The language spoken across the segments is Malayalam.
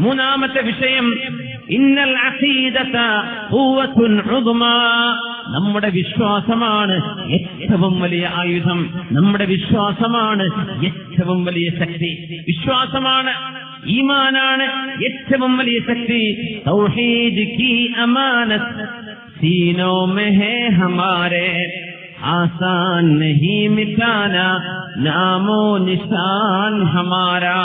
മൂന്നാമത്തെ വിഷയം ഇന്നൽ അഖീദത ഖുവ്വത്തുൻ ഉദ്മാ, നമ്മുടെ വിശ്വാസമാണ് ഏറ്റവും വലിയ ആയുധം, നമ്മുടെ വിശ്വാസമാണ് ഏറ്റവും വലിയ ശക്തി. വിശ്വാസമാണ്, ഈമാനാണ് ഏറ്റവും വലിയ ശക്തി. തൗഹീദ് കി അമാനത് സീനോ മേ ഹേ ഹമാരേ, ആസാൻ നഹീ മിറ്റാനാ നാമോ നിശാൻ ഹമാരാ.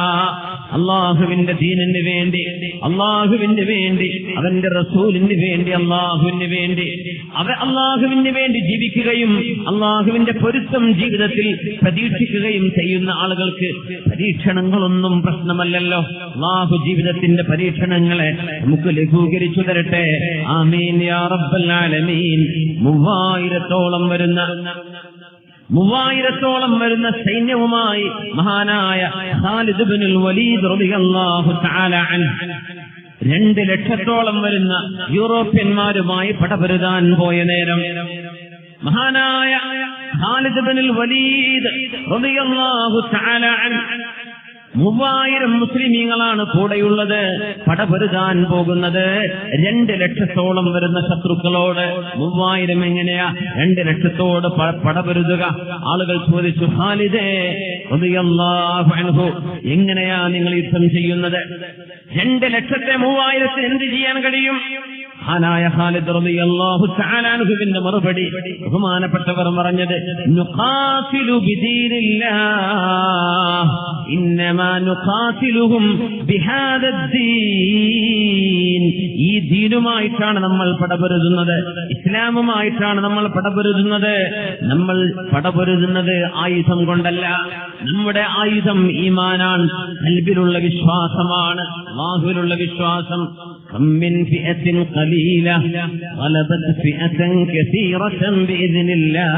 അള്ളാഹുവിന്റെ ദീനിന് വേണ്ടി, അള്ളാഹുവിന് വേണ്ടി, അവന്റെ റസൂലിന് വേണ്ടി, അള്ളാഹുവിന് വേണ്ടി അള്ളാഹുവിന് വേണ്ടി ജീവിക്കുകയും അള്ളാഹുവിന്റെ പൊരുത്തം ജീവിതത്തിൽ പ്രതീക്ഷിക്കുകയും ചെയ്യുന്ന ആളുകൾക്ക് പരീക്ഷണങ്ങളൊന്നും പ്രശ്നമല്ലല്ലോ. അള്ളാഹു ജീവിതത്തിന്റെ പരീക്ഷണങ്ങളെ നമുക്ക് ലഘൂകരിച്ചു തരട്ടെ. ആമീൻ യാ റബ്ബൽ ആലമീൻ. 3000-ഓളം വരുന്ന സൈന്യവുമായി മഹാനായ ഖാലിദ് ഇബ്നുൽ വലീദ് റളിയല്ലാഹു തആല അൻഹു 2 ലക്ഷത്തോളം വരുന്ന യൂറോപ്യന്മാരുമായി പടപൊരുതാൻ പോയ നേരം മഹാനായ ഖാലിദ് ഇബ്നുൽ വലീദ് റളിയല്ലാഹു തആല അൻഹു 3000 മുസ്ലിമീങ്ങളാണ് കൂടെയുള്ളത്. പടപൊരുതാൻ പോകുന്നത് 2 ലക്ഷത്തോളം വരുന്ന ശത്രുക്കളോട്. 3000 എങ്ങനെയാ 2 ലക്ഷത്തോട് പടപൊരുതുക? ആളുകൾ ചോദിച്ചു, ഖാലിദേ റളിയല്ലാഹു അൻഹു, എങ്ങനെയാ നിങ്ങൾ യുദ്ധം ചെയ്യുന്നത്? 2 ലക്ഷത്തെ 3000 എന്ത് ചെയ്യാൻ കഴിയും? മഹാനായ ഖാലിദ് റളിയല്ലാഹു തആല അൻഹുവിന്റെ മറുപടി ബഹുമാനപ്പെട്ടവർ പറഞ്ഞത്, നുഖാതിലു ബിദീനില്ലാഹ് ഇന്നമാ നുഖാതിലുഹും ബിഹാദദ്ദീൻ. ഈ ദീനുമായിട്ടാണ് നമ്മൾ പടപൊരുതുന്നത്, ഇസ്ലാമുമായിട്ടാണ് നമ്മൾ പടപൊരുതുന്നത്. നമ്മൾ പടപൊരുതുന്നത് ആയുധം കൊണ്ടല്ല. നമ്മുടെ ആയുധം ഈമാനാണ്, ഖൽബിലുള്ള വിശ്വാസമാണ്, അല്ലാഹുവിലുള്ള വിശ്വാസം. من فئة قليلة غلبت فئة كثيرة بإذن الله.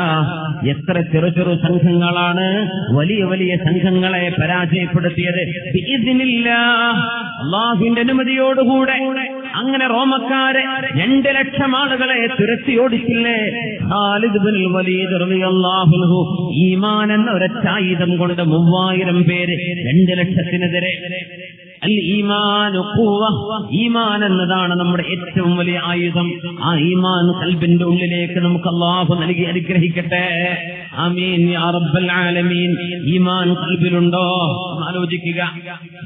എത്ര ചെറു സംഘങ്ങളാണ് വലിയ വലിയ സംഘങ്ങളെ പരാജയപ്പെടുത്തിയത് ബിഇദ്നില്ലാഹ്, അല്ലാഹുവിന്റെ അനുമതിയോടുകൂടെ. അങ്ങനെ റോമക്കാരെ 2 ലക്ഷം ആളുകളെ തുരത്തി ഓടിച്ചില്ലേ ഖാലിദ് ഇബ്നുൽ വലീദ് റളിയല്ലാഹു അൻഹു. ഈമാൻ എന്ന ഒരൊറ്റ ആയുധം കൊണ്ട് 3000 പേര് 2 ലക്ഷത്തിനെതിരെ. അൽ ഈമാനു ഖുവ്വ, ഈമാൻ എന്നതാണ് നമ്മുടെ ഏറ്റവും വലിയ ആയുധം. ആ ഈമാൻ ഖൽബിന്റെ ഉള്ളിലേക്ക് നമുക്ക് അല്ലാഹു നൽകി അനുഗ്രഹിക്കട്ടെ. ആമീൻ യാ റബ്ബൽ ആലമീൻ. ഈമാൻ ഖൽബിലുണ്ടോ? ആലോചിക്കുക.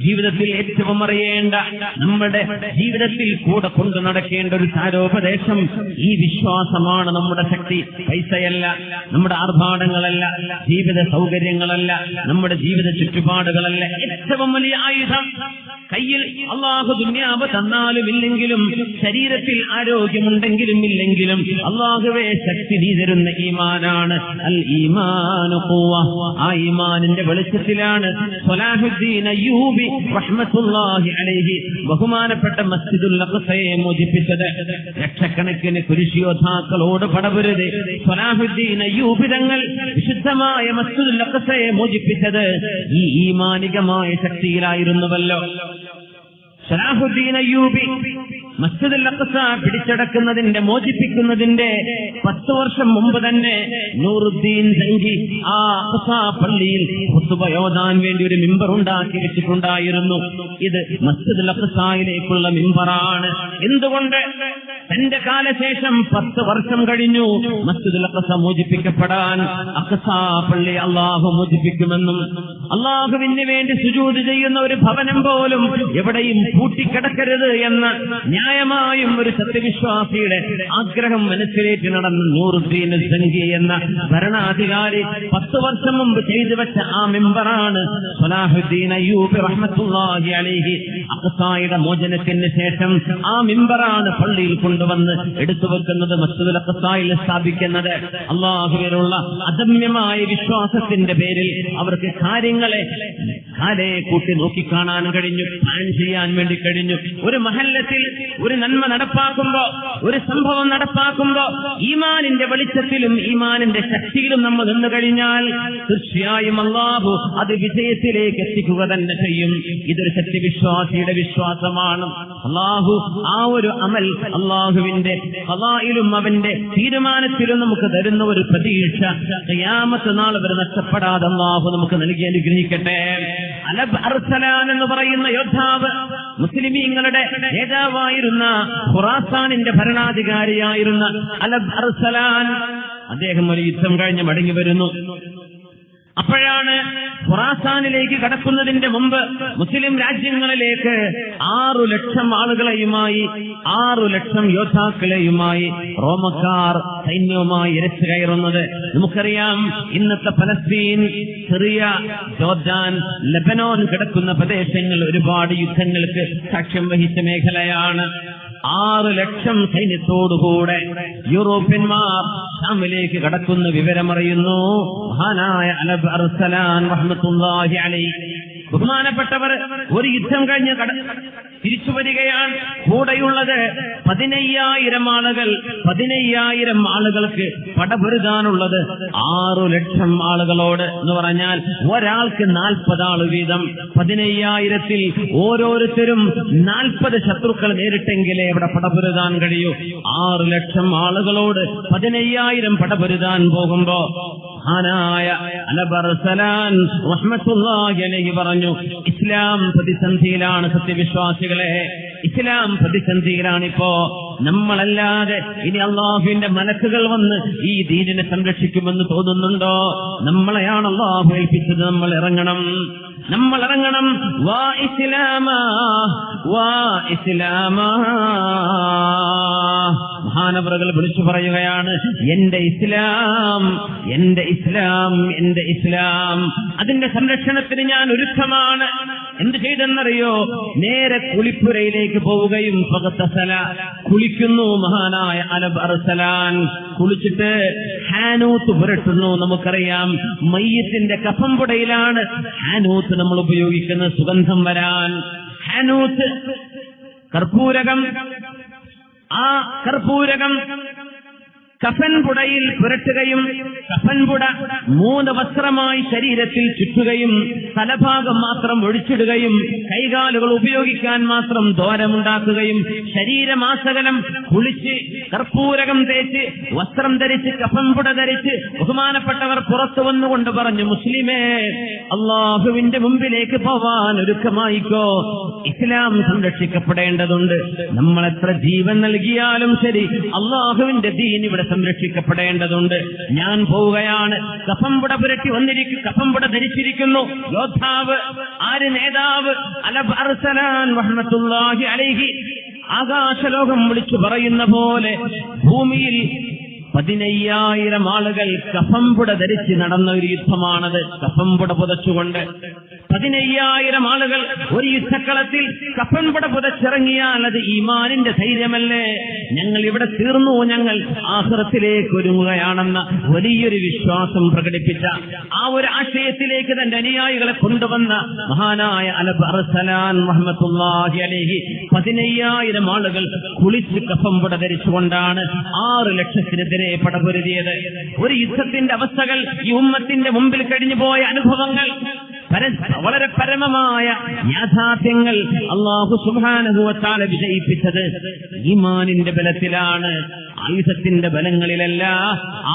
ജീവിതത്തിൽ ഏറ്റവും അറിയേണ്ട, നമ്മുടെ ജീവിതത്തിൽ കൂടെ കൊണ്ടു നടക്കേണ്ട ഒരു സാരോപദേശം ഈ വിശ്വാസമാണ്. നമ്മുടെ ശക്തി പൈസയല്ല, നമ്മുടെ ആർഭാടങ്ങളല്ല, ജീവിത സൗകര്യങ്ങളല്ല, നമ്മുടെ ജീവിത ചുറ്റുപാടുകളല്ല. ഏറ്റവും വലിയ ആയുധം കയ്യിൽ അള്ളാഹു ദുനിയാവ് തന്നാലും ഇല്ലെങ്കിലും, ശരീരത്തിൽ ആരോഗ്യമുണ്ടെങ്കിലും ഇല്ലെങ്കിലും, അള്ളാഹുവേ ശക്തി നീ തരുന്ന ഈമാനാണ്. അൽ ഈമാനു ഖുവ്വ. ആ ഈമാനിന്റെ വെളിച്ചത്തിലാണ് സ്വലാഹുദ്ദീൻ അയ്യൂബി റഹ്മത്തുള്ളാഹി അലൈഹി ബഹുമാനപ്പെട്ട മസ്ജിദുൽ അഖ്സയെ മോചിപ്പിച്ചത്. ലക്ഷക്കണക്കിന് കുരിശിയോദ്ധാക്കളോട് പടപൊരുതി സ്വലാഹുദ്ദീൻ അയ്യൂബി തങ്ങൾ വിശുദ്ധമായ മസ്ജിദുൽ അഖ്സയെ മോചിപ്പിച്ചത് ഈ ഈമാനികമായ ശക്തിയിലായിരുന്നുവല്ലോ. സ്വലാഹുദ്ദീൻ അയ്യൂബി മസ്ജിദുൽ അഖ്സ പിടിച്ചടക്കുന്നതിന്റെ, മോചിപ്പിക്കുന്നതിന്റെ 10 വർഷം മുമ്പ് തന്നെ നൂറുദ്ദീൻ സംഘി ആ അഖ്സ പള്ളിയിൽ ഖുത്ബ ഓതാൻ വേണ്ടി ഒരു മിമ്പർ ഉണ്ടാക്കി വെച്ചിട്ടുണ്ടായിരുന്നു. ഇത് മസ്ജിദുൽ അഖ്സയിലേക്കുള്ള മിമ്പറാണ്. എന്തുകൊണ്ട്? തന്റെ കാലശേഷം 10 വർഷം കഴിഞ്ഞു മസ്ജിദുൽ അഖ്സ മോചിപ്പിക്കപ്പെടാൻ. അഖ്സ പള്ളി അള്ളാഹു മോചിപ്പിക്കുമെന്നും, അള്ളാഹുവിന് വേണ്ടി സുജൂദ് ചെയ്യുന്ന ഒരു ഭവനം പോലും എവിടെയും പൂട്ടിക്കിടക്കരുത് എന്ന ന്യായമായും ഒരു സത്യവിശ്വാസിയുടെ ആഗ്രഹം മനസ്സിലേക്ക് നടന്ന നൂറുദ്ദീൻ സംഘി എന്ന ഭരണാധികാരി 10 വർഷം മുമ്പ് ചെയ്തു വെച്ച ആ മിമ്പറാണ് സ്വലാഹുദ്ദീൻ അയ്യൂബി റഹ്മത്തുള്ളാഹി അലൈഹി അഖ്സയുടെ മോചനത്തിന് ശേഷം ആ മിമ്പറാണ് പള്ളിയിൽ കൊണ്ടുവന്ന് എടുത്തു വെക്കുന്നത്, മസ്ജിദുൽ അഖ്സയിൽ സ്ഥാപിക്കുന്നത്. അള്ളാഹുവിലുള്ള അദമ്യമായ വിശ്വാസത്തിന്റെ പേരിൽ അവർക്ക് കാര്യങ്ങളെ കാലേ കൂട്ടി നോക്കിക്കാണാൻ കഴിഞ്ഞു, പ്ലാൻ ചെയ്യാൻ വേണ്ടി കഴിഞ്ഞു. ഒരു മഹല്ലത്തിൽ ഒരു നന്മ നടപ്പാക്കുമ്പോ, ഒരു സംഭവം നടപ്പാക്കുമ്പോ ഈമാനിന്റെ വെളിച്ചത്തിലും ഈമാനിന്റെ ശക്തിയിലും നമ്മൾ നിന്നു കഴിഞ്ഞാൽ തീർച്ചയായും അല്ലാഹു അത് വിജയത്തിലേക്ക് എത്തിക്കുക തന്നെ ചെയ്യും. ഇതൊരു സത്യവിശ്വാസിയുടെ വിശ്വാസമാണ്. അല്ലാഹു ആ ഒരു അമൽ അല്ലാഹുവിന്റെ ഖളായിലും അവന്റെ തീരുമാനത്തിലും നമുക്ക് തരുന്ന ഒരു പ്രതീക്ഷ ഖിയാമത്ത് നാൾ വരെ നഷ്ടപ്പെടാതെ അല്ലാഹു നമുക്ക് നൽകി അനുഗ്രഹിക്കട്ടെ. അലബ് അർസലാൻ എന്ന് പറയുന്ന യോദ്ധാവ് മുസ്ലിമീങ്ങളുടെ നേതാവായിരുന്ന ഖുറാസാനിന്റെ ഭരണാധികാരിയായിരുന്ന അലബ് അർസലാൻ, അദ്ദേഹം ഒരു യുദ്ധം കഴിഞ്ഞ് മടങ്ങി വരുന്നു. അപ്പോഴാണ് ഖുറാസാനിലേക്ക് കടക്കുന്നതിന്റെ മുമ്പ് മുസ്ലിം രാജ്യങ്ങളിലേക്ക് 6 ലക്ഷം ആളുകളെയുമായി 6 ലക്ഷം യോദ്ധാക്കളെയുമായി റോമക്കാർ സൈന്യവുമായി ഇരച്ചു കയറുന്നത്. നമുക്കറിയാം, ഇന്നത്തെ പലസ്തീൻ, സിറിയ, ജോർദാൻ, ലെബനോൻ കിടക്കുന്ന പ്രദേശങ്ങൾ ഒരുപാട് യുദ്ധങ്ങൾക്ക് സാക്ഷ്യം വഹിച്ച മേഖലയാണ്. 6 ലക്ഷം സൈന്യത്തോടുകൂടെ യൂറോപ്യന്മാർ ഷാമിലേക്ക് കടക്കുന്ന വിവരമറിയുന്നു മഹാനായ അലബ് അർസലാൻ റഹ്മത്തുള്ളാഹി അലൈഹി. ബഹുമാനപ്പെട്ടവർ ഒരു യുദ്ധം കഴിഞ്ഞ് തിരിച്ചു വരികയാണ്. കൂടെയുള്ളത് 15,000 ആളുകൾ. 15,000 ആളുകൾക്ക് പടപൊരുതാനുള്ളത് 6 ലക്ഷം ആളുകളോട് എന്ന് പറഞ്ഞാൽ ഒരാൾക്ക് 40 ആള് വീതം. 15,000-ൽ ഓരോരുത്തരും 40 ശത്രുക്കൾ നേരിട്ടെങ്കിലേ ഇവിടെ പടപൊരുതാൻ കഴിയൂ. 6 ലക്ഷം ആളുകളോട് 15,000 പടപൊരുതാൻ പോകുമ്പോ മഹാനായ അലബ് അർസലാൻ റഹ്മത്തുള്ളാഹി അലൈഹി പറഞ്ഞു, ഇസ്ലാം പ്രതിസന്ധിയിലാണ് സത്യവിശ്വാസികളെ, ഇസ്ലാം പ്രതിസന്ധിയിലാണിപ്പോ. നമ്മളല്ലാതെ ഇനി അള്ളാഹുവിന്റെ മലക്കുകൾ വന്ന് ഈ ദീനിനെ സംരക്ഷിക്കുമെന്ന് തോന്നുന്നുണ്ടോ? നമ്മളെയാണ് അള്ളാഹു ഏൽപ്പിച്ചത്. നമ്മൾ ഇറങ്ങണം. വാ ഇസ്ലാമാ, വാ ഇസ്ലാമാ. മഹാനവറുകൾ വിളിച്ചു പറയുകയാണ്, എന്റെ ഇസ്ലാം, എന്റെ ഇസ്ലാം, എന്റെ ഇസ്ലാം. അതിന്റെ സംരക്ഷണത്തിന് ഞാൻ ഒരുക്കമാണ്. എന്ത് ചെയ്തെന്നറിയോ? നേരെ കുളിപ്പുരയിലേക്ക് പോവുകയും കുളിക്കുന്നു മഹാനായ അലബ് അർസലാൻ. കുളിച്ചിട്ട് ഹാനൂത്ത് പുരട്ടുന്നു. നമുക്കറിയാം, മയ്യത്തിന്റെ കഫംപുടയിലാണ് ഹാനൂത്ത് നമ്മൾ ഉപയോഗിക്കുന്ന സുഗന്ധം വരാൻ. ഹാനൂത്ത് കർപ്പൂരകം. ആ കർപ്പൂരകം കഫൻപുടയിൽ പുരട്ടുകയും കഫൻപുട 3 വസ്ത്രമായി ശരീരത്തിൽ ചുറ്റുകയും തലഭാഗം മാത്രം ഒഴിച്ചിടുകയും കൈകാലുകൾ ഉപയോഗിക്കാൻ മാത്രം ദ്വാരമുണ്ടാക്കുകയും ശരീരമാസകലം കുളിച്ച് കർപ്പൂരകം തേച്ച് വസ്ത്രം ധരിച്ച് കഫൻപുട ധരിച്ച് ബഹുമാനപ്പെട്ടവർ പുറത്തു വന്നുകൊണ്ട് പറഞ്ഞു, മുസ്ലിമേ, അള്ളാഹുവിന്റെ മുമ്പിലേക്ക് പോവാൻ ഒരുക്കമായിക്കോ. ഇസ്ലാം സംരക്ഷിക്കപ്പെടേണ്ടതുണ്ട്. നമ്മൾ എത്ര ജീവൻ നൽകിയാലും ശരി, അള്ളാഹുവിന്റെ ദീൻ ഇവിടെ സംരക്ഷിക്കപ്പെടേണ്ടതുണ്ട്. ഞാൻ പോവുകയാണ്. കഫംപുട പുരട്ടി കഫംപുട ധരിച്ചിരിക്കുന്നു യോദ്ധാവ്. ആര്? നേതാവ് അലബ് അർസലാൻ റഹ്മത്തുള്ളാഹി അലൈഹി. ആകാശലോകം വിളിച്ചു പറയുന്ന പോലെ ഭൂമിയിൽ 15,000 ആളുകൾ കഫംപുട ധരിച്ച് നടന്ന ഒരു യുദ്ധമാണത്. കഫംപുട പുതച്ചുകൊണ്ട് 15,000 ആളുകൾ ഒരു യുദ്ധക്കളത്തിൽ കഫൻപുട പുതച്ചിറങ്ങിയാൽ അത് ഈമാനിന്റെ ധൈര്യമല്ലേ? ഞങ്ങൾ ഇവിടെ തീർന്നു, ഞങ്ങൾ ആഖിറത്തിലേക്ക് ഒരുങ്ങുകയാണെന്ന വലിയൊരു വിശ്വാസം പ്രകടിപ്പിച്ച ആ ഒരു ആശയത്തിലേക്ക് തന്റെ അനുയായികളെ കൊണ്ടുവന്ന മഹാനായ അലബ് അർസലാൻ റഹ്മത്തുള്ളാഹി അലൈഹി 15,000 ആളുകൾ കുളിച്ച് കഫംപുട ധരിച്ചുകൊണ്ടാണ് 6 ലക്ഷത്തിനെതിരെ പടപൊരുതിയത്. ഒരു യുദ്ധത്തിന്റെ അവസ്ഥകൾ, ഈ ഉമ്മത്തിന്റെ മുമ്പിൽ കഴിഞ്ഞു പോയ അനുഭവങ്ങൾ, വളരെ പരമമായ യാഥാർത്ഥ്യങ്ങൾ അല്ലാഹു സുബ്ഹാനഹു വ തആല വിജയിപ്പിച്ചത് ഈമാനിന്റെ ബലത്തിലാണ്. ആയുധത്തിന്റെ ബലങ്ങളിലല്ല,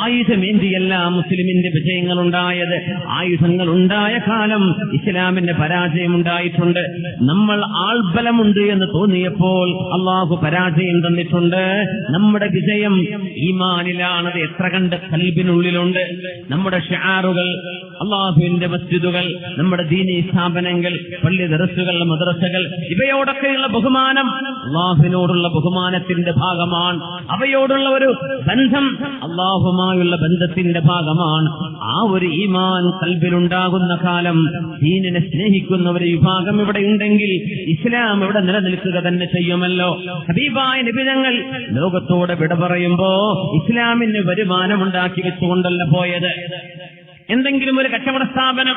ആയുധമേന്തിയല്ല മുസ്ലിമിന്റെ വിജയങ്ങൾ ഉണ്ടായത്. ആയുധങ്ങൾ ഉണ്ടായ കാലം ഇസ്ലാമിന്റെ പരാജയം ഉണ്ടായിട്ടുണ്ട്. നമ്മൾ ആൾബലമുണ്ട് എന്ന് തോന്നിയപ്പോൾ അല്ലാഹു പരാജയം തന്നിട്ടുണ്ട്. നമ്മുടെ വിജയം ഈമാനിലാണത്. എത്ര കണ്ട് ഖൽബിനുള്ളിലുണ്ട്. നമ്മുടെ ഷിആറുകൾ, അല്ലാഹുവിന്റെ മസ്ജിദുകൾ, നമ്മുടെ ദീനീ സ്ഥാപനങ്ങൾ, പള്ളി ദർസുകൾ, മദ്രസകൾ, ഇവയോടൊക്കെയുള്ള ബഹുമാനം അല്ലാഹുവിനോടുള്ള ബഹുമാനത്തിന്റെ ഭാഗമാണ്. അവയോടുള്ള ഒരു ബന്ധം അല്ലാഹുമായുള്ള ബന്ധത്തിന്റെ ഭാഗമാണ്. ആ ഒരു ഈമാൻ ഖൽബിലുണ്ടാകുന്ന കാലം ദീനിനെ സ്നേഹിക്കുന്ന ഒരു വിഭാഗം ഇവിടെ ഉണ്ടെങ്കിൽ ഇസ്ലാം ഇവിടെ നിലനിൽക്കുക തന്നെ ചെയ്യുമല്ലോ. ഹബീബായ നബി തങ്ങൾ ലോകത്തോട് വിട പറയുമ്പോ ഇസ്ലാമിന് വരുമാനമുണ്ടാക്കി വെച്ചുകൊണ്ടല്ല പോയത്. എന്തെങ്കിലും ഒരു കച്ചവട സ്ഥാപനം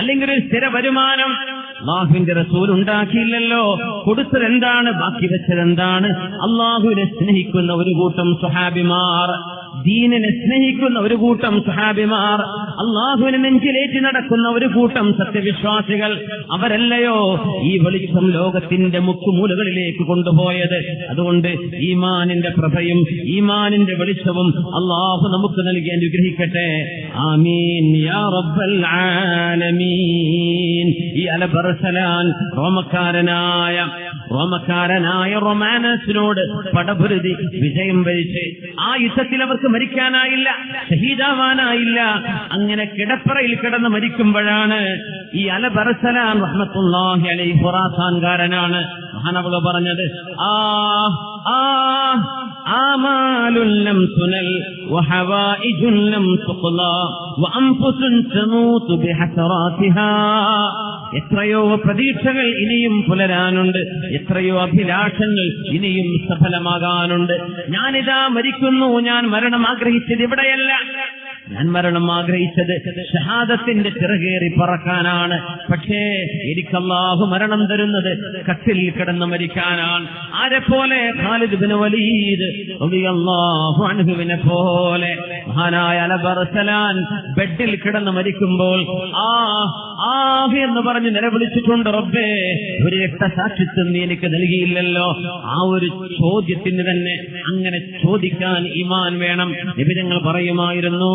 അല്ലെങ്കിൽ ഒരു സ്ഥിര വരുമാനം അല്ലാഹുവിന്റെ റസൂൽ ഉണ്ടാക്കിയില്ലല്ലോ. കൊടുത്തത് എന്താണ്? ബാക്കി വെച്ചത് എന്താണ്? അല്ലാഹുവിനെ സ്നേഹിക്കുന്ന ഒരു കൂട്ടം സ്വഹാബിമാർ ദീനിനെ സ്നേഹിക്കുന്ന ഒരു കൂട്ടം സഹാബിമാർ, അള്ളാഹുവിനെ നെഞ്ചിലേറ്റി നടക്കുന്ന ഒരു കൂട്ടം സത്യവിശ്വാസികൾ, അവരല്ലയോ ഈ വെളിച്ചം ലോകത്തിന്റെ മുക്കുമൂലകളിലേക്ക് കൊണ്ടുപോയത്. അതുകൊണ്ട് ഈമാനിന്റെ പ്രഭയും ഈമാനിന്റെ വെളിച്ചവും അള്ളാഹു നമുക്ക് നൽകി അനുഗ്രഹിക്കട്ടെ. ആമീൻ യാ റബ്ബൽ ആലമീൻ. ഈ അലബർസലാൻ റോമക്കാരനായ റൊമാനസിനോട് പടപുരുതി വിജയം വരിച്ച് ആ യുദ്ധത്തിൽ അവർക്ക് മരിക്കാനായില്ല, ഷഹീദാവാനായില്ല. അങ്ങനെ കിടപ്പറയിൽ കിടന്ന് മരിക്കുമ്പോഴാണ് ഈ അലബർസലാൻ റഹ്മത്തുള്ളാഹി അലൈഹി ഖുറാസാൻകാരനാണ് മഹാനവക പറഞ്ഞത്, ആമാലുൻ ലം തുനൽ വഹവായിജുൻ ലം തുഖ്ലാ വഅൻഫുസുൻ തമൂതു ബിഹസറാതിഹാ. എത്രയോ പ്രതീക്ഷകൾ ഇനിയും പുലരാനുണ്ട്, എത്രയോ അഭിലാഷങ്ങൾ ഇനിയും സഫലമാകാനുണ്ട്. ഞാനിതാ മരിക്കുന്നു. ഞാൻ മരണം ആഗ്രഹിച്ചത് ഇവിടെയല്ല, ഞാൻ മരണം ആഗ്രഹിച്ചത് ഷഹാദത്തിന്റെ ചിറകേറി പറക്കാനാണ്. പക്ഷേ എനിക്ക് അല്ലാഹു മരണം തരുന്നത് കട്ടിൽ കിടന്ന് മരിക്കാനാണ്. ആരെപ്പോലെ? ഖാലിദ് ബിൻ വലീദ് റളിയല്ലാഹു അൻഹുവിനെ പോലെ. മഹാനായ അലബർസലാൻ ബെഡിൽ കിടന്ന് മരിക്കുമ്പോൾ എന്ന് പറഞ്ഞ് നിലവിളിച്ചിട്ടുണ്ട്, റബ്ബേ ഒരു രക്തസാക്ഷിത്വം നീ എനിക്ക് നൽകിയില്ലല്ലോ. ആ ഒരു ചോദ്യത്തിന് തന്നെ അങ്ങനെ ചോദിക്കാൻ ഈമാൻ വേണം. നബി തങ്ങൾ പറയുമായിരുന്നു,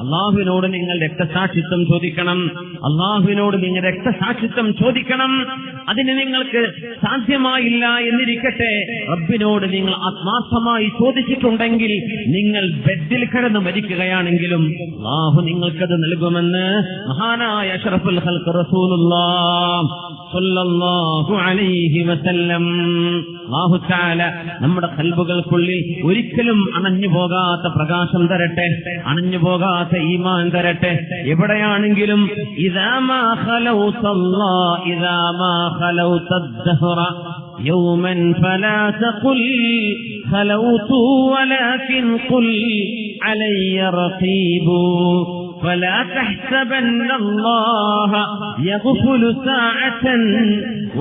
അള്ളാഹുവിനോട് നിങ്ങൾ രക്തസാക്ഷിത്വം ചോദിക്കണം, അള്ളാഹുവിനോട് നിങ്ങൾ രക്തസാക്ഷിത്വം ചോദിക്കണം. അതിന് നിങ്ങൾക്ക് സാധ്യമായില്ല എന്നിരിക്കട്ടെ, റബ്ബിനോട് നിങ്ങൾ ആത്മാർത്ഥമായി ചോദിച്ചിട്ടുണ്ടെങ്കിൽ നിങ്ങൾ ബെഡിൽ കിടന്ന് മരിക്കുകയാണെങ്കിലും അള്ളാഹു നിങ്ങൾക്കത് നൽകുമെന്ന് മഹാനായ അഷ്റഫുൽ ഖൽഖ് റസൂലുള്ളാഹി സ്വല്ലല്ലാഹു അലൈഹി വസല്ലം. അല്ലാഹു തആല നമ്മുടെ ഖൽബുകൾക്കുള്ളിൽ ഒരിക്കലും അണഞ്ഞു പോകാത്ത പ്രകാശം തരട്ടെ, അണഞ്ഞു പോകാത്ത ഈമാൻ തരട്ടെ. എവിടെയാണെങ്കിലും ഇദാ മാ ഖലൗതല്ലാഹ് ഇദാ മാ ഖലൗതദ്ദഹറ യൗമൻ ഫലാ തഖുൽ ഖലൗതു വലാകിൻ ഖുൽ അലയ്യ റഖീബു فلا تحسبن الله يغفل ساعة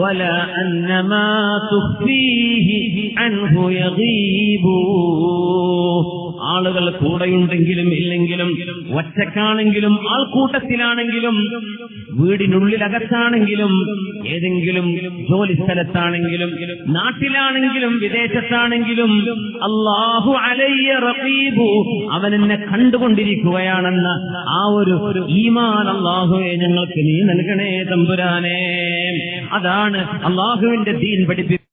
ولا أن ما تخفيه عنه يغيب. ആളുകൾ കൂടെയുണ്ടെങ്കിലും ഇല്ലെങ്കിലും, ഒറ്റക്കാണെങ്കിലും ആൾക്കൂട്ടത്തിലാണെങ്കിലും, വീടിനുള്ളിലകത്താണെങ്കിലും, ഏതെങ്കിലും ജോലി സ്ഥലത്താണെങ്കിലും, നാട്ടിലാണെങ്കിലും വിദേശത്താണെങ്കിലും, അല്ലാഹു അലയ്യ റഖീബു, അവൻ എന്നെ കണ്ടുകൊണ്ടിരിക്കുകയാണെന്ന ആ ഒരു ഈമാൻ അല്ലാഹുവേ ഞങ്ങൾക്ക് നീ നൽകണേ തമ്പുരാനേ. അതാണ് അല്ലാഹുവിന്റെ ദീൻ പഠിപ്പിക്കുന്നത്.